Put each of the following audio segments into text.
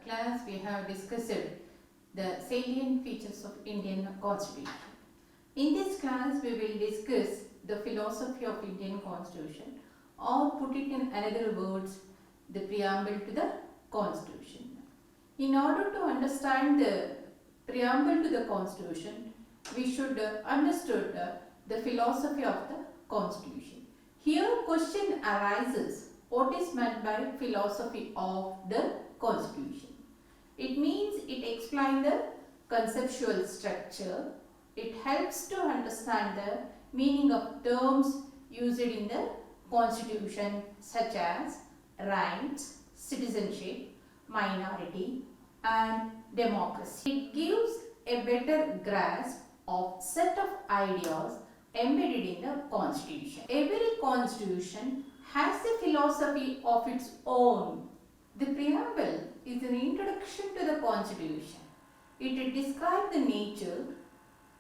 Class we have discussed the salient features of Indian Constitution. In this class we will discuss the philosophy of Indian Constitution, or put it in another words, the preamble to the Constitution. In order to understand the preamble to the Constitution, we should understood the philosophy of the Constitution. Here question arises, what is meant by philosophy of the Constitution? It means it explains the conceptual structure. It helps to understand the meaning of terms used in the Constitution such as rights, citizenship, minority and democracy. It gives a better grasp of set of ideas embedded in the Constitution. Every Constitution has a philosophy of its own. The preamble is an introduction to the Constitution. It describes the nature,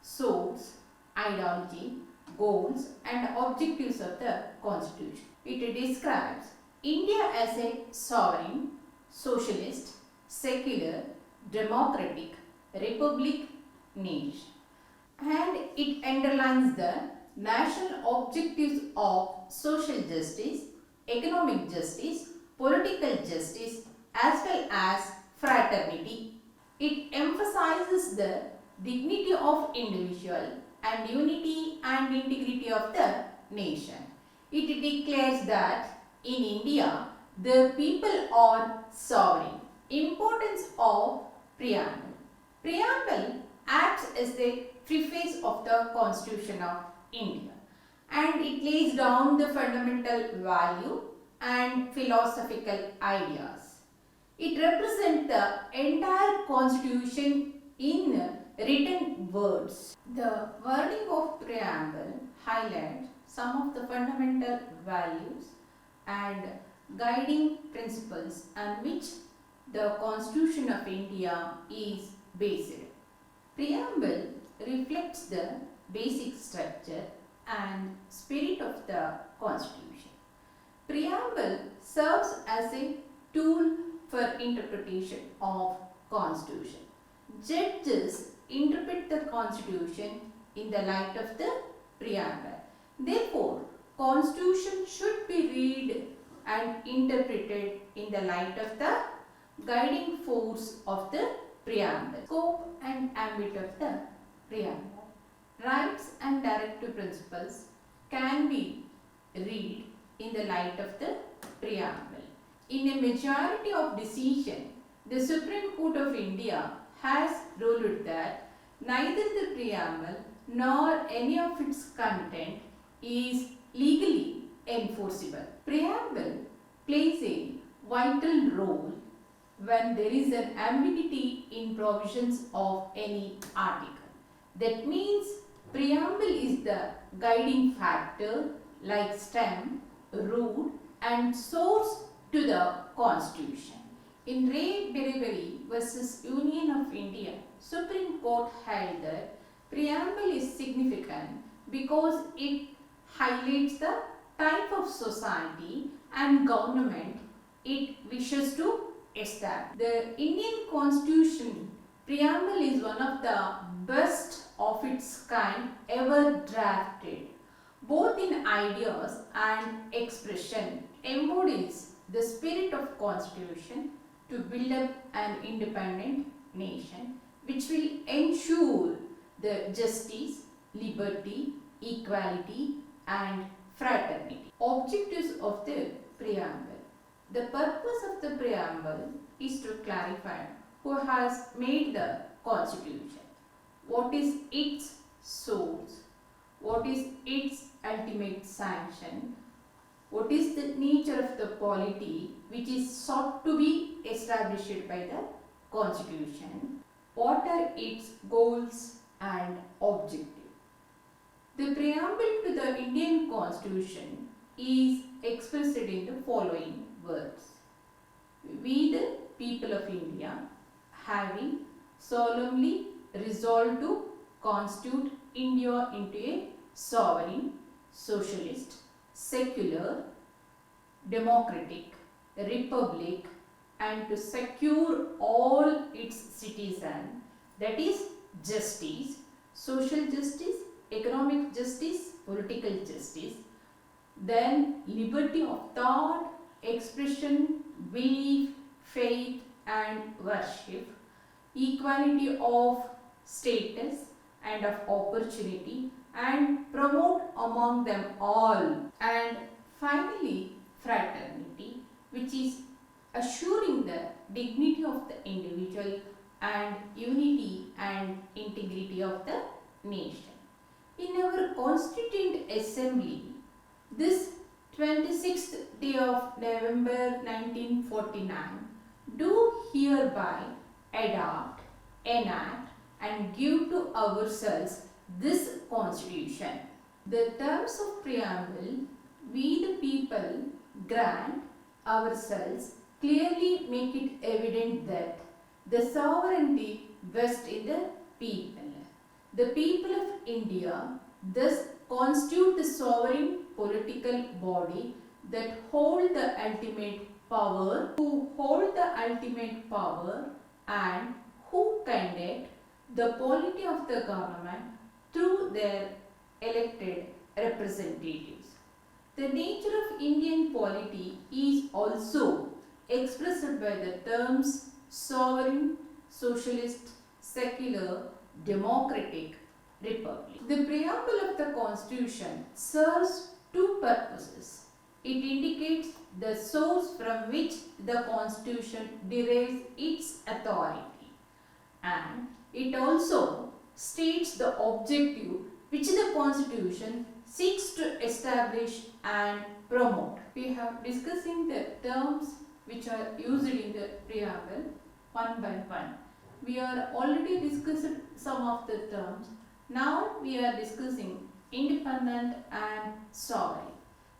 source, ideology, goals and objectives of the Constitution. It describes India as a sovereign, socialist, secular, democratic, republic nation. And it underlines the national objectives of social justice, economic justice, political justice as well as fraternity. It emphasizes the dignity of individual and unity and integrity of the nation. It declares that in India the people are sovereign. Importance of preamble. Preamble acts as the preface of the Constitution of India, and it lays down the fundamental value and philosophical ideas. It represents the entire Constitution in written words. The wording of preamble highlights some of the fundamental values and guiding principles on which the Constitution of India is based. Preamble reflects the basic structure and spirit of the Constitution. Preamble serves as a tool for interpretation of Constitution. Judges interpret the Constitution in the light of the preamble. Therefore, Constitution should be read and interpreted in the light of the guiding force of the preamble. Scope and ambit of the preamble. Rights and directive principles can be read in the light of the preamble. In a majority of decision, the Supreme Court of India has ruled that neither the preamble nor any of its content is legally enforceable. Preamble plays a vital role when there is an ambiguity in provisions of any article. That means preamble is the guiding factor like stem, root and source to the Constitution. In Ray Beriberi versus Union of India, Supreme Court held that preamble is significant because it highlights the type of society and government it wishes to establish. The Indian Constitution preamble is one of the best of its kind ever drafted, both in ideas and expression. Embodies the spirit of Constitution to build up an independent nation which will ensure the justice, liberty, equality and fraternity. Objectives of the preamble. The purpose of the preamble is to clarify who has made the Constitution, what is its source, what is its ultimate sanction, what is the nature of the polity which is sought to be established by the Constitution, what are its goals and objectives. The preamble to the Indian Constitution is expressed in the following words. We the people of India, having solemnly resolved to constitute India into a sovereign, socialist, secular, democratic republic, and to secure all its citizens, that is justice, social justice, economic justice, political justice, then liberty of thought, expression, belief, faith and worship, equality of status and of opportunity, and promote among them all, and finally fraternity, which is assuring the dignity of the individual and unity and integrity of the nation. In our Constituent Assembly, this 26th day of November 1949, do hereby adopt, enact and give to ourselves this Constitution. The terms of Preamble, we the people grant ourselves, clearly make it evident that the sovereignty vests in the people. The people of India thus constitute the sovereign political body that hold the ultimate power, who hold the ultimate power and who conduct the polity of the government through their elected representatives. The nature of Indian polity is also expressed by the terms sovereign, socialist, secular, democratic, republic. The preamble of the Constitution serves two purposes. It indicates the source from which the Constitution derives its authority, and it also states the objective which the Constitution seeks to establish and promote. We have discussing the terms which are used in the preamble one by one. We are already discussed some of the terms. Now we are discussing independent and sovereign.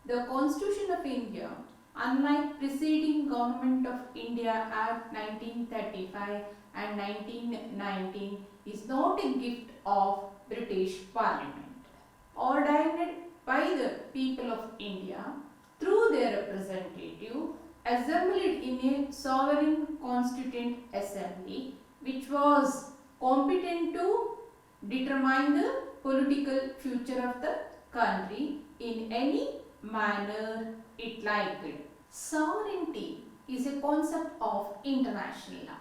The Constitution of India, unlike preceding Government of India Act 1935 and 1919, is not a gift of British Parliament. Ordained by the people of India through their representative, assembled in a sovereign constituent assembly, which was competent to determine the political future of the country in any manner it liked. Sovereignty is a concept of international law.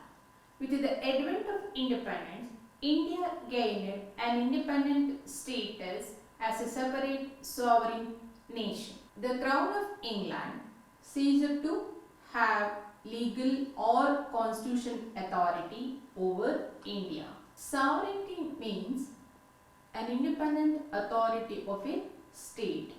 With the advent of independence, India gained an independent status as a separate sovereign nation. The Crown of England ceased to have legal or constitutional authority over India. Sovereignty means an independent authority of a state,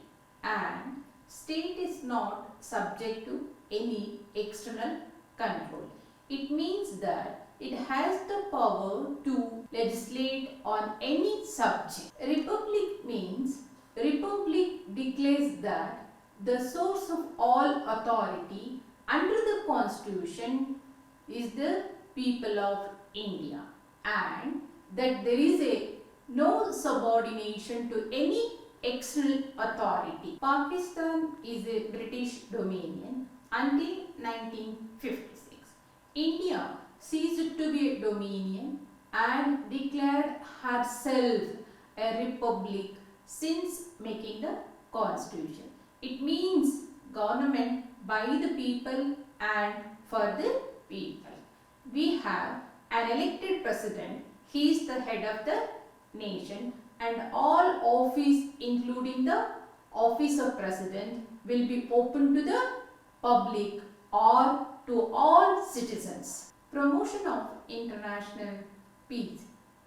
and state is not subject to any external control. It means that it has the power to legislate on any subject. Republic means republic declares that the source of all authority under the Constitution is the people of India, and that there is no subordination to any external authority. Pakistan is a British dominion until 1956. India ceased to be a dominion and declared herself a republic since making the Constitution. It means government by the people and for the people. We have an elected president. He is the head of the nation, and all office, including the office of president, will be open to the public or to all citizens. Promotion of international peace.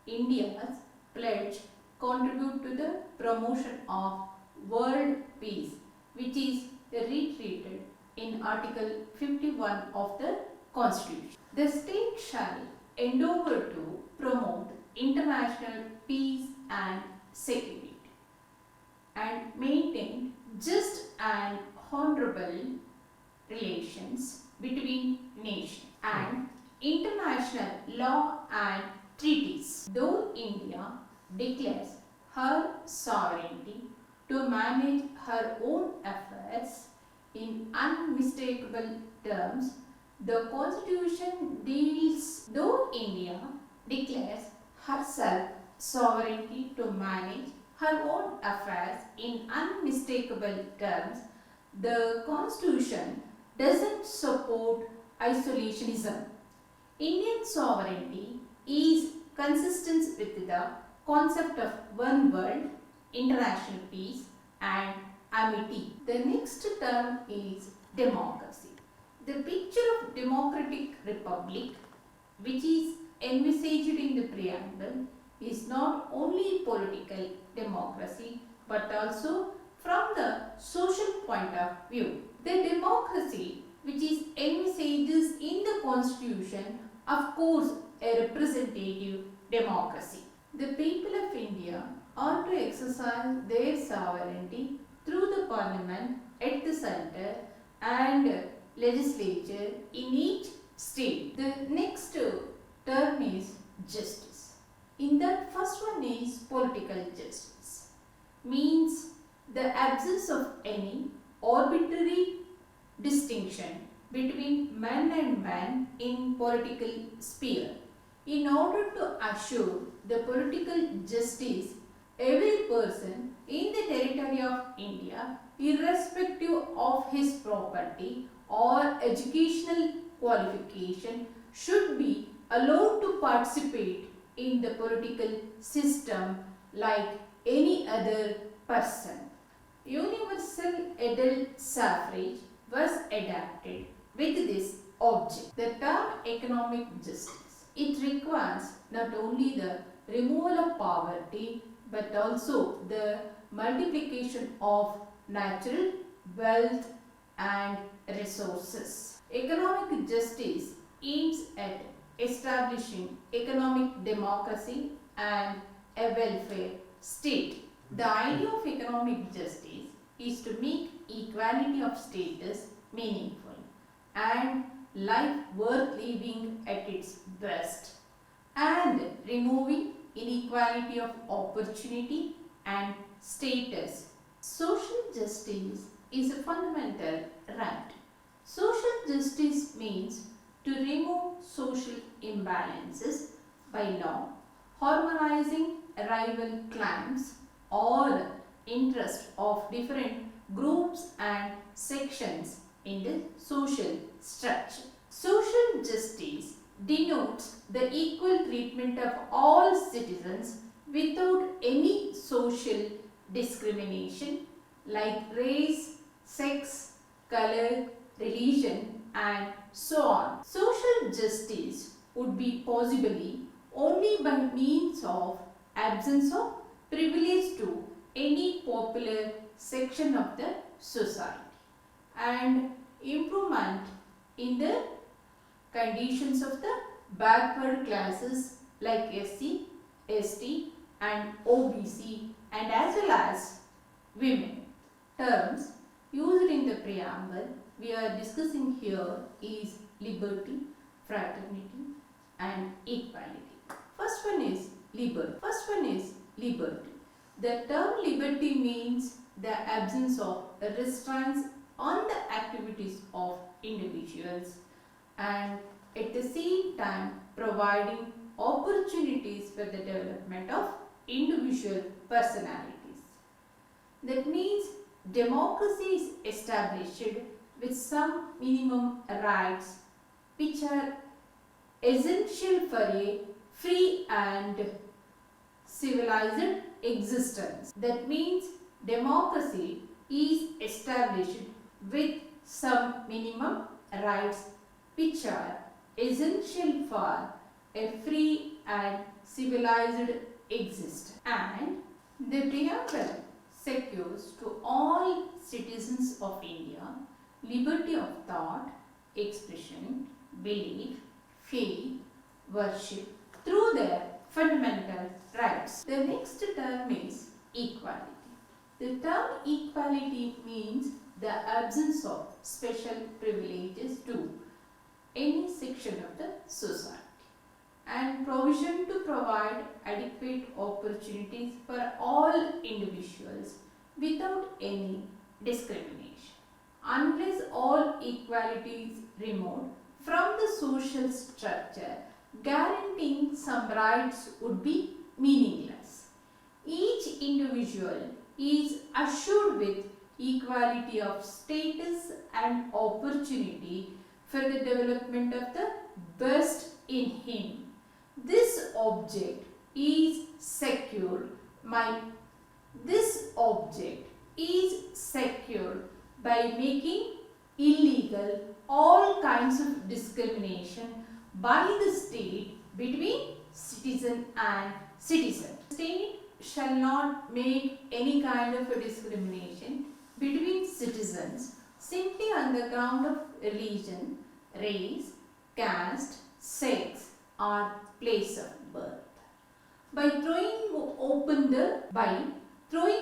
India's pledge contribute to the promotion of world peace, which is reiterated in Article 51 of the Constitution. The state shall endeavour to promote international peace and security and maintain just and honorable relations between nations and international law and treaties. Though India declares her sovereignty to manage her own affairs in unmistakable terms, the Constitution deals, though India declares herself sovereignty to manage her own affairs in unmistakable terms, the Constitution doesn't support isolationism. Indian sovereignty is consistent with the concept of one world, international peace and amity. The next term is democracy. The picture of democratic republic, which is envisaged in the preamble, is not only political democracy but also from the social point of view. The democracy which is envisaged in the Constitution, of course, a representative democracy. The people of India are to exercise their sovereignty through the parliament at the centre and legislature in each state. The next term is justice. In that, first one is political justice, means the absence of any arbitrary distinction between man and man in political sphere. In order to assure the political justice, every person in the territory of India, irrespective of his property or educational qualification, should be allowed to participate in the political system like any other person. Universal adult suffrage was adapted with this object. The term economic justice, it requires not only the removal of poverty but also the multiplication of natural wealth and resources. Economic justice aims at establishing economic democracy and a welfare state. The idea of economic justice is to make equality of status meaningful and life worth living at its best, and removing inequality of opportunity and status. Social justice is a fundamental right. Social justice means to remove social imbalances by law, harmonizing rival claims or interest of different groups and sections in the social structure. Social justice denotes the equal treatment of all citizens without any social discrimination like race, sex, color, religion and so on. Social justice would be possibly only by means of absence of privilege to any popular section of the society and improvement in the conditions of the backward classes like SC, ST and OBC and as well as women. Terms used in the preamble we are discussing here is liberty, fraternity and equality. First one is liberty. The term liberty means the absence of restraints on the activities of individuals and at the same time providing opportunities for the development of individual personalities. That means democracy is established with some minimum rights which are essential for a free and civilized existence. That means democracy is established with some minimum rights which are essential for a free and civilized existence. And the preamble secures to all citizens of India liberty of thought, expression, belief, faith, worship through their fundamental rights. The next term is equality. The term equality means the absence of special privileges to any section of the society, and provision to provide adequate opportunities for all individuals without any discrimination. Unless all equality is removed from the social structure, guaranteeing some rights would be meaningless. Each individual is assured with equality of status and opportunity for the development of the best in him. This object is secured by making illegal all kinds of discrimination by the state between citizen and citizen. The state shall not make any kind of a discrimination between citizens simply on the ground of religion, race, caste, sex or place of birth. By throwing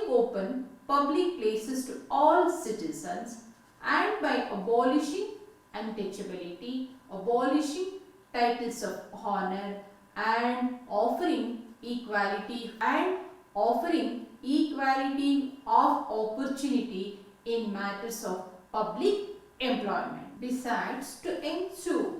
open public places to all citizens, and by abolishing untouchability, abolishing titles of honor, and offering equality of opportunity in matters of public employment. Besides, to ensure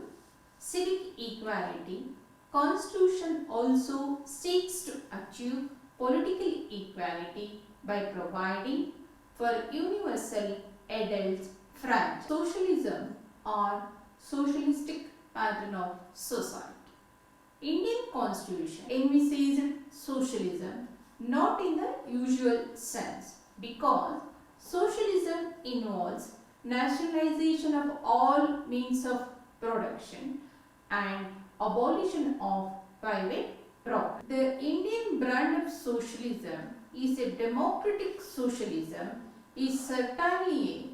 civic equality, Constitution also seeks to achieve political equality by providing for universal adult franchise. Socialism or socialistic pattern of society. Indian Constitution envisages socialism not in the usual sense, because socialism involves nationalization of all means of production and abolition of private property. The Indian brand of socialism is a democratic socialism, is certainly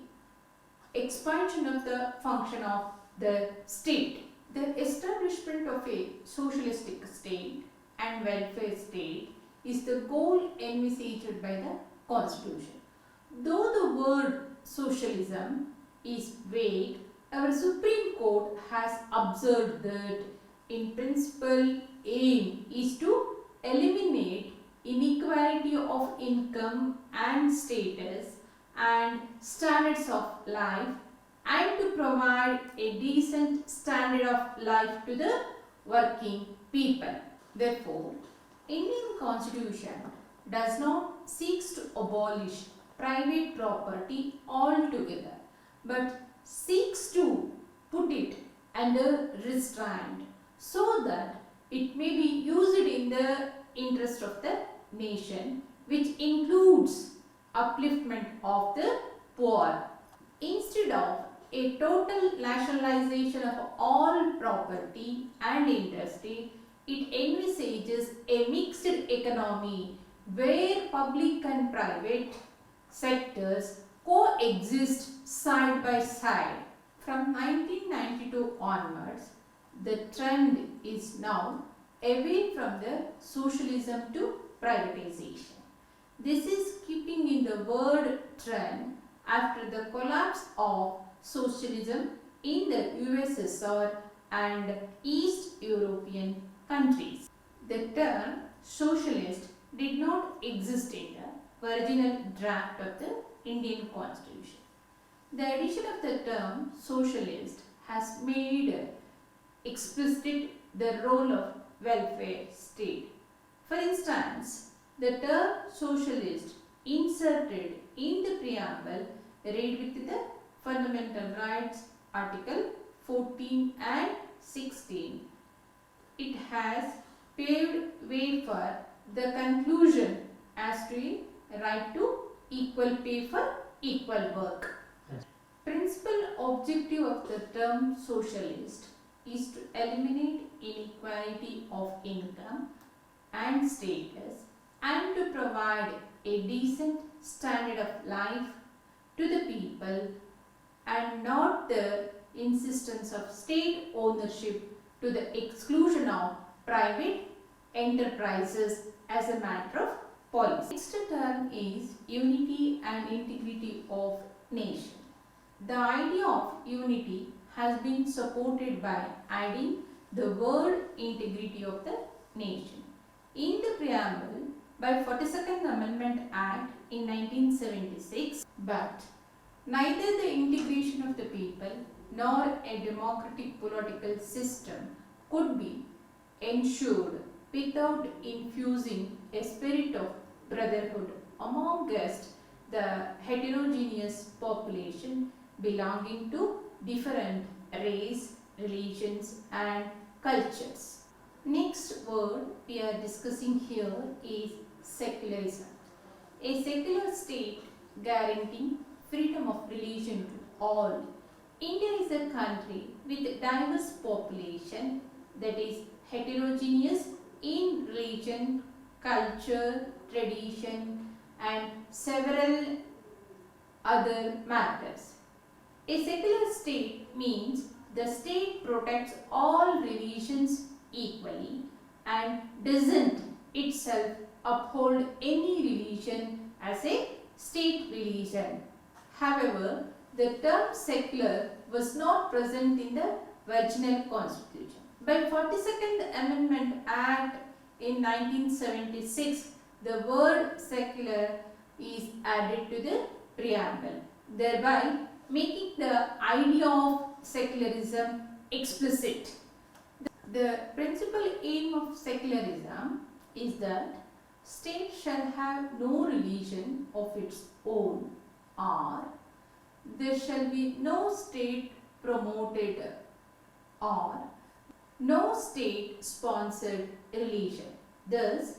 an expansion of the function of the state. The establishment of a socialistic state and welfare state is the goal envisaged by the Constitution. Though the word socialism is vague, our Supreme Court has observed that in principle aim is to eliminate inequality of income and status and standards of life, and to provide a decent standard of life to the working people. Therefore, Indian Constitution does not seek to abolish private property altogether, but seeks to put it under restraint so that it may be used in the interest of the nation, which includes upliftment of the poor. Instead of a total nationalization of all property and industry, it envisages a mixed economy where public and private sectors coexist side by side. From 1992 onwards, the trend is now away from the socialism to privatization. This is keeping in the word trend after the collapse of socialism in the USSR and East European countries. The term socialist did not exist in the original draft of the Indian Constitution. The addition of the term socialist has made explicit the role of welfare state. For instance, the term socialist inserted in the preamble read with the Fundamental Rights Article 14 and 16. It has paved way for the conclusion as to a right to equal pay for equal work. Principal objective of the term socialist is to eliminate inequality of income and status and to provide a decent standard of life to the people, and not the insistence of state ownership to the exclusion of private enterprises as a matter of policy. Next term is unity and integrity of nation. The idea of unity has been supported by adding the word integrity of the nation. In the preamble by 42nd Amendment Act in 1976, but neither the integration of the people nor a democratic political system could be ensured without infusing a spirit of brotherhood amongst the heterogeneous population belonging to different race, religions and cultures. Next word we are discussing here is secularism. A secular state guaranteeing freedom of religion to all. India is a country with diverse population that is heterogeneous in religion, culture, tradition and several other matters. A secular state means the state protects all religions equally and doesn't itself uphold any religion as a state religion. However, the term secular was not present in the original constitution. By 42nd Amendment Act in 1976, the word secular is added to the preamble, thereby making the idea of secularism explicit. The principal aim of secularism is that state shall have no religion of its own, or there shall be no state promoted or no state sponsored religion. Thus,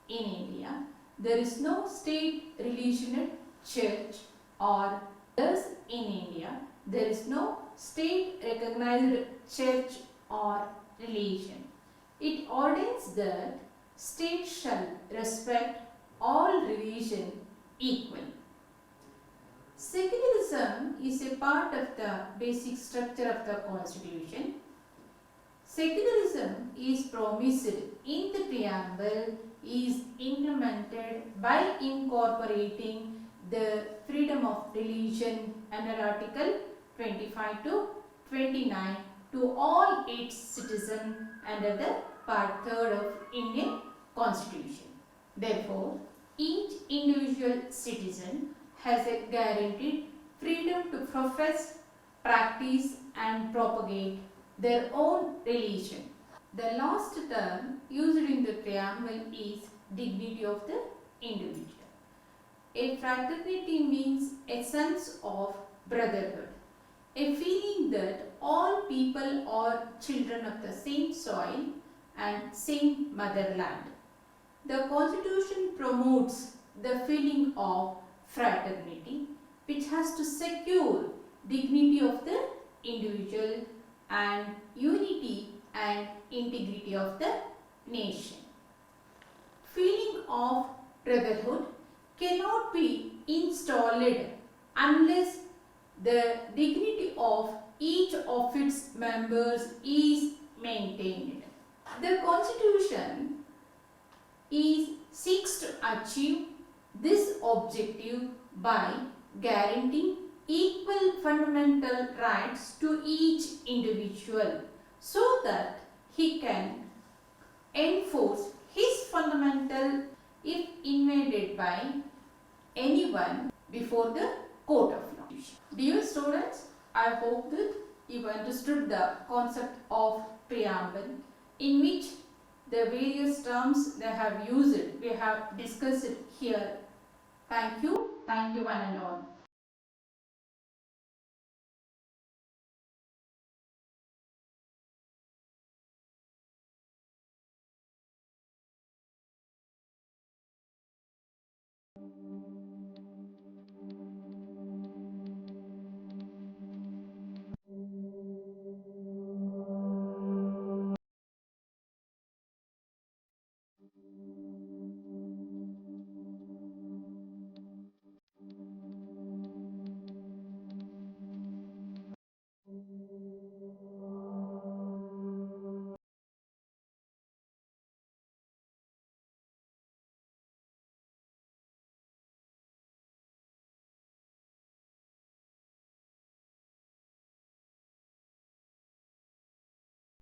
in India, there is no state religionate church, or thus in India, there is no state recognized church or religion. It ordains that state shall respect all religion equally. Secularism is a part of the basic structure of the constitution. Secularism is promised in the preamble is implemented by incorporating the freedom of religion under Article 25 to 29 to all its citizens under the Part 3 of Indian Constitution. Therefore, each individual citizen has a guaranteed freedom to profess, practice and propagate their own religion. The last term used in the preamble is dignity of the individual. A fraternity means a sense of brotherhood, a feeling that all people are children of the same soil and same motherland. The Constitution promotes the feeling of fraternity, which has to secure dignity of the individual and unity and integrity of the nation. Feeling of brotherhood cannot be installed unless the dignity of each of its members is maintained. The Constitution seeks to achieve this objective by guaranteeing equal fundamental rights to each individual so that he can enforce his fundamental if invaded by anyone before the court of law. Dear students, I hope that you understood the concept of preamble, in which the various terms they have used, we have discussed here. Thank you one and all.